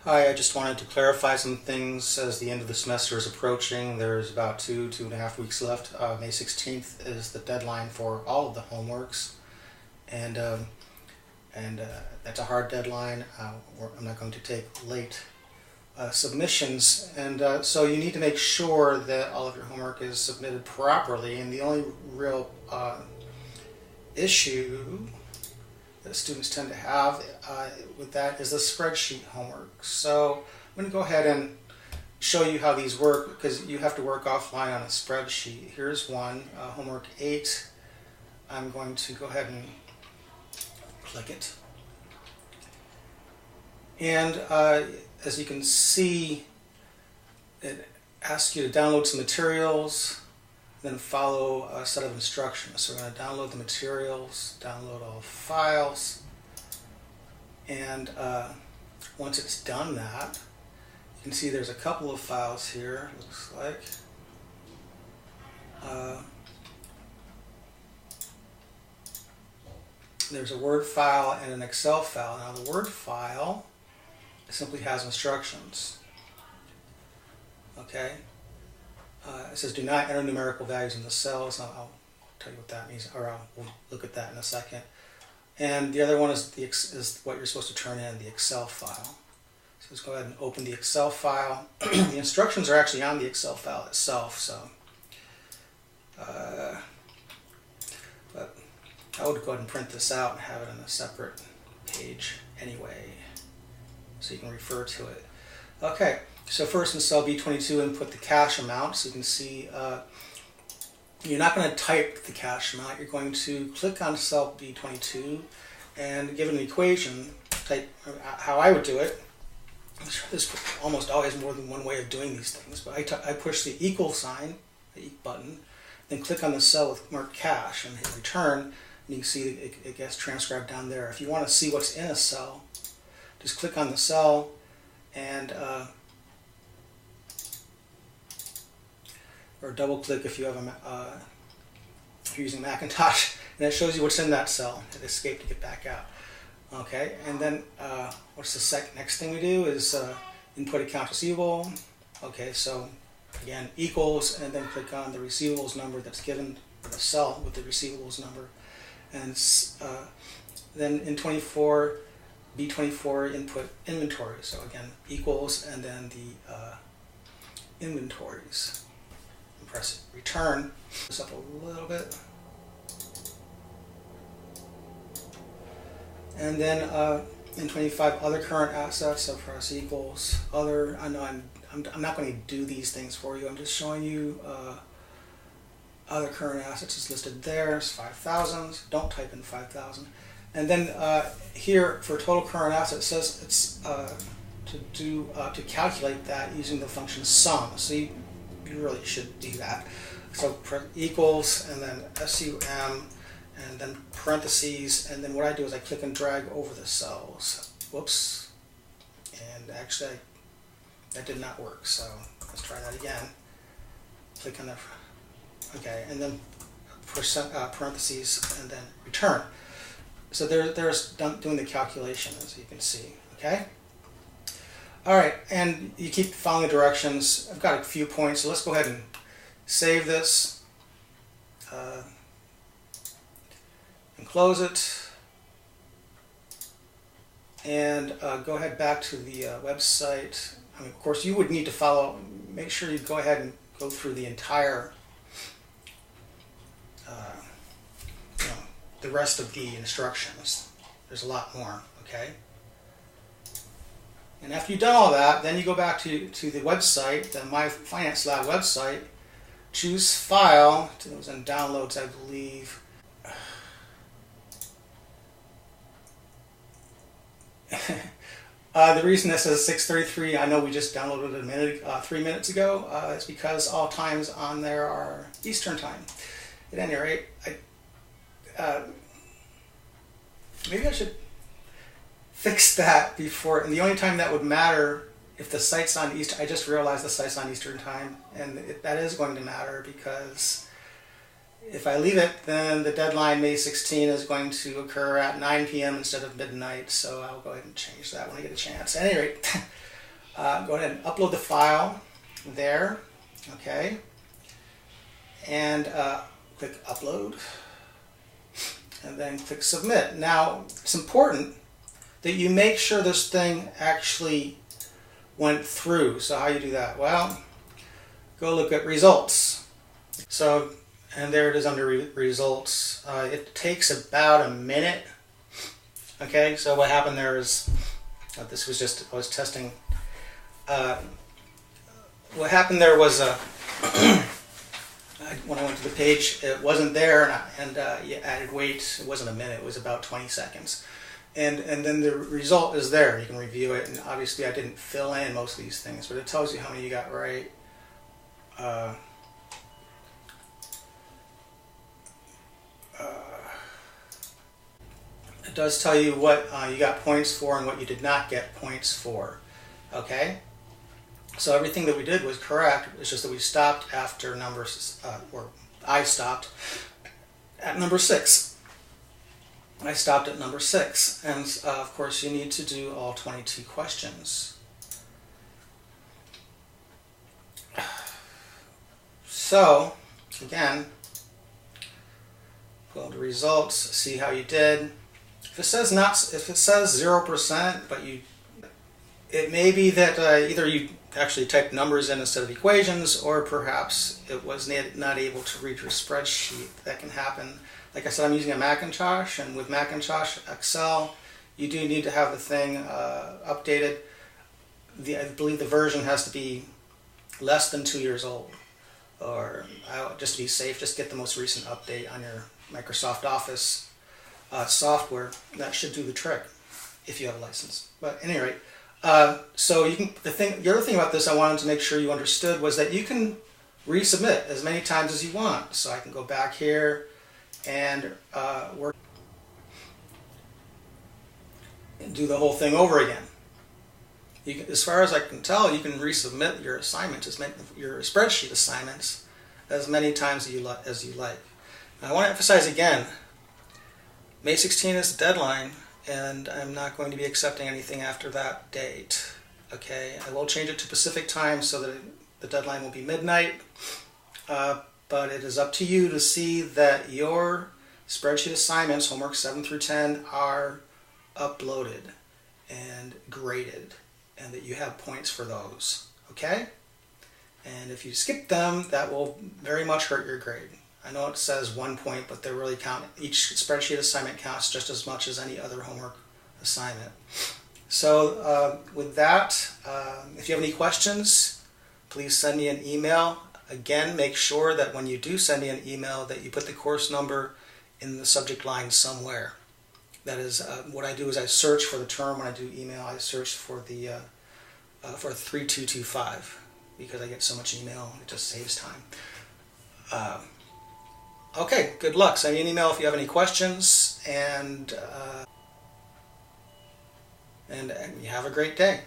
Hi, I just wanted to clarify some things as the end of the semester is approaching. There's about 2.5 weeks left. May 16th is the deadline for all of the homeworks, and that's a hard deadline. I'm not going to take late submissions, and so you need to make sure that all of your homework is submitted properly. And the only real issue that students tend to have with that is the spreadsheet homework. So I'm going to go ahead and show you how these work, because you have to work offline on a spreadsheet. Here's one, homework 8. I'm going to go ahead and click it. And as you can see, it asks you to download some materials, then follow a set of instructions. So we're going to download the materials, download all files, and once it's done that, you can see there's a couple of files here, looks like. There's a Word file and an Excel file. Now the Word file simply has instructions. Okay. It says do not enter numerical values in the cells. I'll tell you what that means, or we'll look at that in a second. And the other one is what you're supposed to turn in, the Excel file. So let's go ahead and open the Excel file. The instructions are actually on the Excel file itself, so but I would go ahead and print this out and have it on a separate page anyway, so you can refer to it. Okay. So first in cell B22, input the cash amount. So you can see you're not going to type the cash amount. You're going to click on cell B22 and give it an equation. Type how I would do it. There's almost always more than one way of doing these things, but I push the equal sign, the button, then click on the cell with marked cash and hit return. And you can see it gets transcribed down there. If you want to see what's in a cell, just click on the cell and or double click if you have if you're using Macintosh, and it shows you what's in that cell. Hit escape to get back out. Okay, and then what's the next thing we do is input account receivable. Okay, so again equals, and then click on the receivables number that's given for the cell with the receivables number, and then in B24 input inventory. So again equals, and then the inventories. Press return. This up a little bit, and then in 25 other current assets. So press equals other. I know I'm not going to do these things for you. I'm just showing you other current assets is listed there. It's 5,000. Don't type in 5,000. And then here for total current assets, it says it's to calculate that using the function sum. So you really should do that. So equals, and then sum, and then parentheses, and then what I do is I click and drag over the cells. Whoops. And actually that did not work, so let's try that again. Click on the, okay, and then parentheses, and then return. So there's doing the calculation, as you can see. Okay. All right, and you keep following the directions. I've got a few points, so let's go ahead and save this and close it. And go ahead back to the website. I mean, of course, you would need to follow. Make sure you go ahead and go through the entire, the rest of the instructions. There's a lot more. Okay. And after you've done all that, then you go back to the website, the My Finance Lab website, choose File, it was in Downloads, I believe. The reason this says 6:33, I know we just downloaded it 3 minutes ago, is because all times on there are Eastern Time. At any rate, maybe I should fix that before, and the only time that would matter if the site's on Eastern, I just realized the site's on Eastern Time, and that is going to matter because if I leave it, then the deadline May 16 is going to occur at 9 p.m. instead of midnight, so I'll go ahead and change that when I get a chance. At any rate, go ahead and upload the file there, okay, and click upload, and then click submit. Now, it's important that you make sure this thing actually went through. So how you do that? Well, go look at results. So, and there it is under results. It takes about a minute. Okay, so what happened there is, this was just, I was testing. What happened there was, when I went to the page, it wasn't there, and you added wait. It wasn't a minute, it was about 20 seconds. And then the result is there. You can review it, and obviously I didn't fill in most of these things, but it tells you how many you got right. It does tell you what you got points for and what you did not get points for. Okay? So everything that we did was correct. It's just that we stopped after number, or I stopped at number 6. I stopped at number 6, and of course you need to do all 22 questions. So, again, go to results, see how you did. If it says 0%, but it may be that either you actually typed numbers in instead of equations, or perhaps it was not able to read your spreadsheet. That can happen. Like I said, I'm using a Macintosh, and with Macintosh Excel, you do need to have the thing updated. I believe the version has to be less than 2 years old, or just to be safe, just get the most recent update on your Microsoft Office software. That should do the trick if you have a license. But at any rate, so you can. The other thing about this I wanted to make sure you understood was that you can resubmit as many times as you want. So I can go back here and work and do the whole thing over again. As far as I can tell, you can resubmit your assignments, your spreadsheet assignments, as many times as you like. And I want to emphasize again, May 16 is the deadline, and I'm not going to be accepting anything after that date. Okay, I will change it to Pacific time so that the deadline will be midnight. But it is up to you to see that your spreadsheet assignments, homework 7 through 10, are uploaded and graded, and that you have points for those, okay? And if you skip them, that will very much hurt your grade. I know it says 1 point, but they really count. Each spreadsheet assignment counts just as much as any other homework assignment. So with that, if you have any questions, please send me an email. Again, make sure that when you do send me an email that you put the course number in the subject line somewhere. That is, what I do is I search for the term when I do email. I search for the for 3225 because I get so much email. It just saves time. Okay, good luck. Send me an email if you have any questions, and you have a great day.